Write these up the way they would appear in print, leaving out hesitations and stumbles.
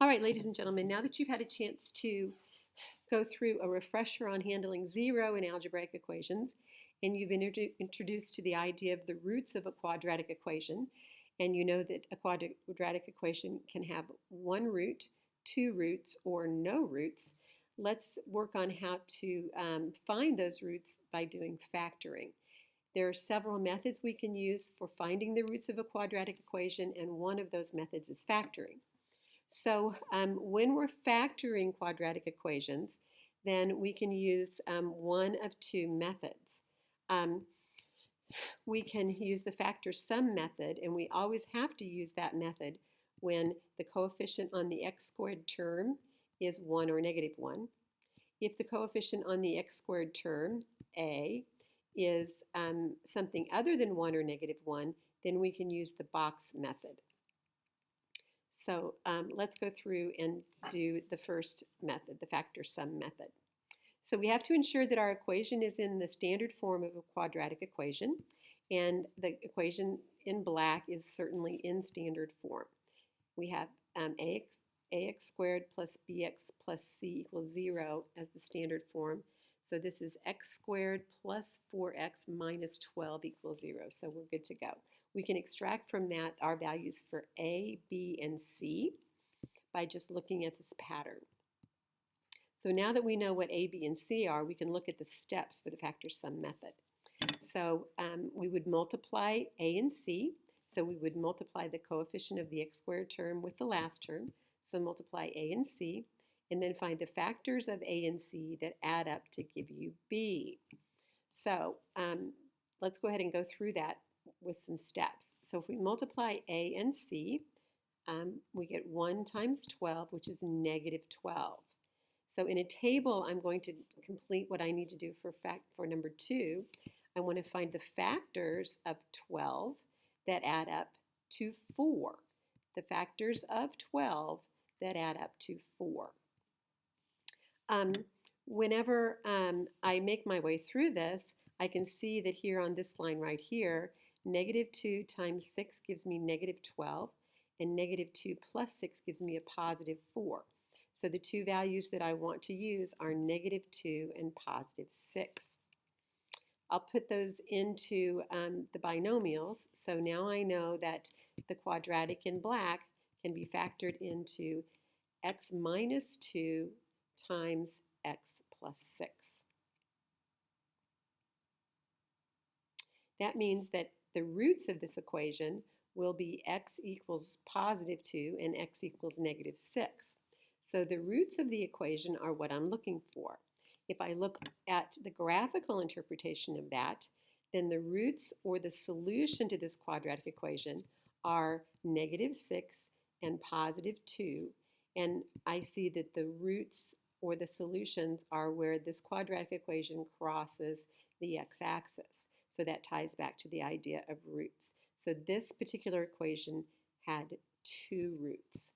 All right, ladies and gentlemen, now that you've had a chance to go through a refresher on handling zero in algebraic equations, and you've been introduced to the idea of the roots of a quadratic equation, and you know that a quadratic equation can have one root, two roots, or no roots, let's work on how to find those roots by doing factoring. There are several methods we can use for finding the roots of a quadratic equation, and one of those methods is factoring. So when we're factoring quadratic equations, then we can use one of two methods. Um, we can use the factor sum method, and we always have to use that method when the coefficient on the x squared term is 1 or negative 1. If the coefficient on the x squared term, a, is something other than 1 or negative 1, then we can use the box method. So let's go through and do the first method, the factor sum method. So we have to ensure that our equation is in the standard form of a quadratic equation, and the equation in black is certainly in standard form. We have ax squared plus bx plus c equals 0 as the standard form. So this is x squared plus 4x minus 12 equals 0. So we're good to go. We can extract from that our values for a, b, and c by just looking at this pattern. So now that we know what a, b, and c are, we can look at the steps for the factor sum method. So we would multiply a and c. So we would multiply the coefficient of the x squared term with the last term. So multiply a and c, and then find the factors of a and c that add up to give you b. So let's go ahead and go through that with some steps. So if we multiply a and c, we get 1 times 12, which is negative 12. So in a table, I'm going to complete what I need to do for number 2. I want to find the factors of 12 that add up to 4. The factors of 12 that add up to 4. Whenever I make my way through this, I can see that here on this line right here, negative 2 times 6 gives me negative 12, and negative 2 plus 6 gives me a positive 4. So the two values that I want to use are negative 2 and positive 6. I'll put those into the binomials, so now I know that the quadratic in black can be factored into x minus 2 times x plus 6. That means that the roots of this equation will be x equals positive 2 and x equals negative 6. So the roots of the equation are what I'm looking for. If I look at the graphical interpretation of that, then the roots or the solution to this quadratic equation are negative 6 and positive 2. And I see that the roots or the solutions are where this quadratic equation crosses the x-axis. So that ties back to the idea of roots. So this particular equation had 2 roots.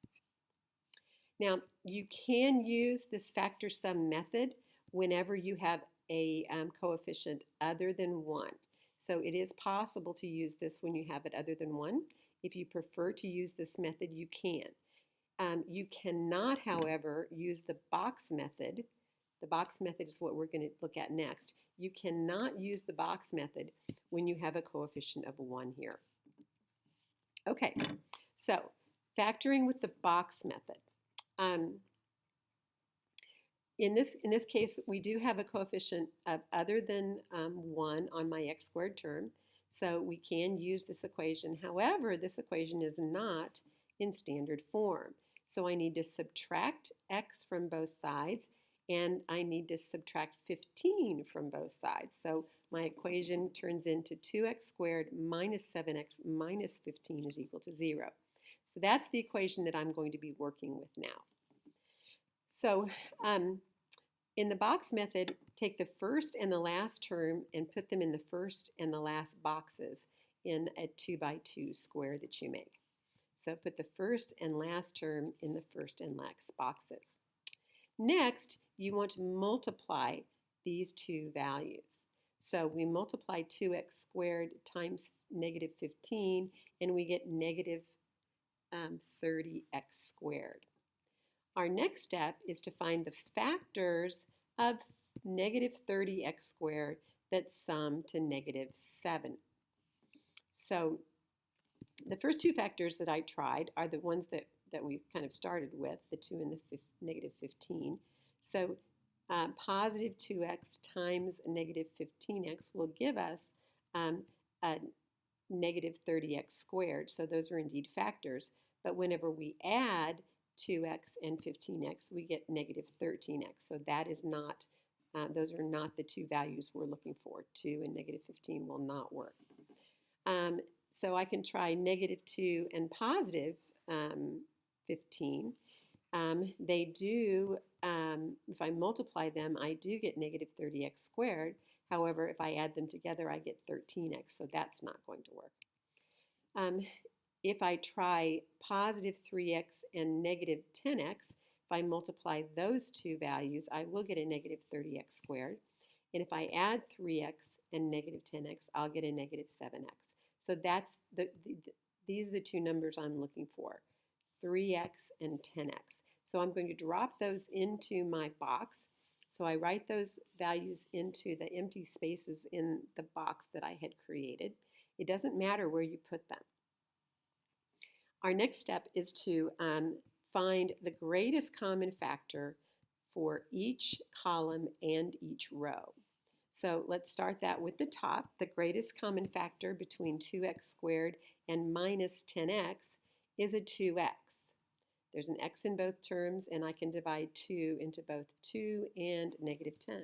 Now, you can use this factor sum method whenever you have a coefficient other than 1. So it is possible to use this when you have it other than 1. If you prefer to use this method, you can. You cannot, however, use the box method. The box method is what we're going to look at next. You cannot use the box method when you have a coefficient of 1 here. Okay, so factoring with the box method. In this case, we do have a coefficient of other than 1 on my x squared term, so we can use this equation. However, this equation is not in standard form. So I need to subtract x from both sides, and I need to subtract 15 from both sides. So my equation turns into 2x squared minus 7x minus 15 is equal to 0. So that's the equation that I'm going to be working with now. So in the box method, take the first and the last term and put them in the first and the last boxes in a 2x2 square that you make. So put the first and last term in the first and last boxes. Next, you want to multiply these two values. So we multiply 2x squared times negative 15, and we get negative 30x squared. Our next step is to find the factors of negative 30x squared that sum to negative 7. So the first two factors that I tried are the ones that we kind of started with, the 2 and the negative 15. So positive 2x times negative 15x will give us a negative 30x squared. So those are indeed factors. But whenever we add 2x and 15x, we get negative 13x. So that is not, those are not the two values we're looking for. 2 and negative 15 will not work. So I can try negative 2 and positive 15. They do, if I multiply them, I do get negative 30x squared. However, if I add them together, I get 13x, so that's not going to work. If I try positive 3x and negative 10x, if I multiply those two values, I will get a negative 30x squared. And if I add 3x and negative 10x, I'll get a negative 7x. So that's these are the two numbers I'm looking for, 3x and 10x. So I'm going to drop those into my box. So I write those values into the empty spaces in the box that I had created. It doesn't matter where you put them. Our next step is to find the greatest common factor for each column and each row. So let's start that with the top. The greatest common factor between 2x squared and minus 10x is a 2x. There's an x in both terms, and I can divide 2 into both 2 and negative 10.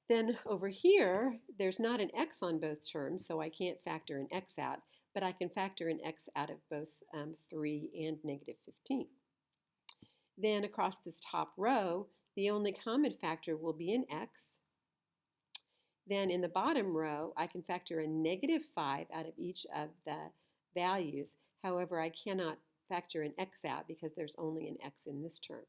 Then over here, there's not an x on both terms, so I can't factor an x out, but I can factor an x out of both 3 and negative 15. Then across this top row, the only common factor will be an x. Then in the bottom row, I can factor a negative 5 out of each of the values. However, I cannot factor an x out because there's only an x in this term.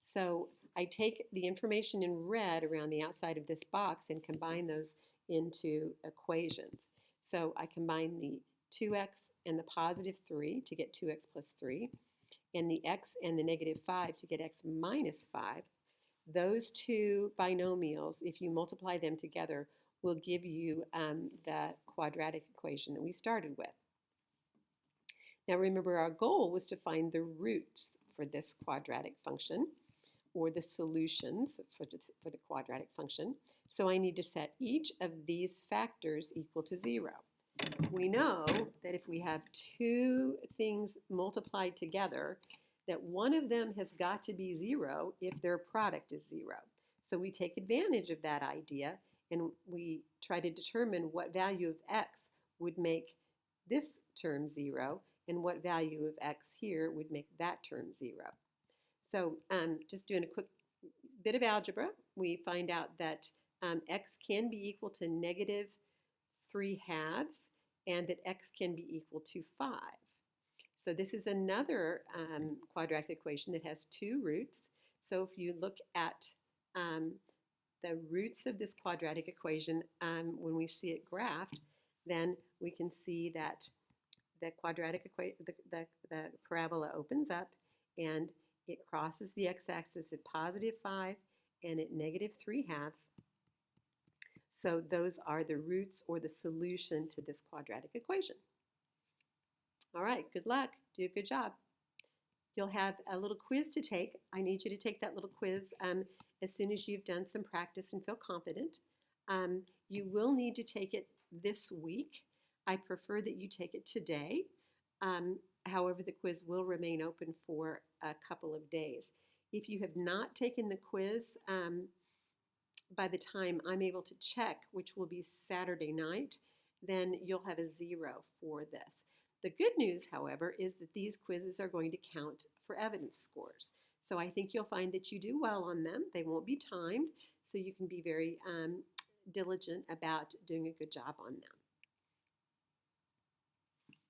So I take the information in red around the outside of this box and combine those into equations. So I combine the 2x and the positive 3 to get 2x plus 3, and the x and the negative 5 to get x minus 5. Those two binomials, if you multiply them together, will give you the quadratic equation that we started with. Now remember, our goal was to find the roots for this quadratic function, or the solutions for the quadratic function. So I need to set each of these factors equal to 0. We know that if we have two things multiplied together, that one of them has got to be 0 if their product is 0. So we take advantage of that idea and we try to determine what value of x would make this term 0 and what value of x here would make that term 0. So just doing a quick bit of algebra, we find out that x can be equal to negative 3/2 and that x can be equal to 5. So this is another quadratic equation that has two roots. So if you look at the roots of this quadratic equation, when we see it graphed, then we can see that the quadratic equation, the parabola opens up and it crosses the x-axis at positive 5 and at negative 3/2. So those are the roots or the solution to this quadratic equation. All right, good luck. Do a good job. You'll have a little quiz to take. I need you to take that little quiz as soon as you've done some practice and feel confident. You will need to take it this week. I prefer that you take it today. However, the quiz will remain open for a couple of days. If you have not taken the quiz by the time I'm able to check, which will be Saturday night, then you'll have a 0 for this. The good news, however, is that these quizzes are going to count for evidence scores. So I think you'll find that you do well on them. They won't be timed, so you can be very diligent about doing a good job on them.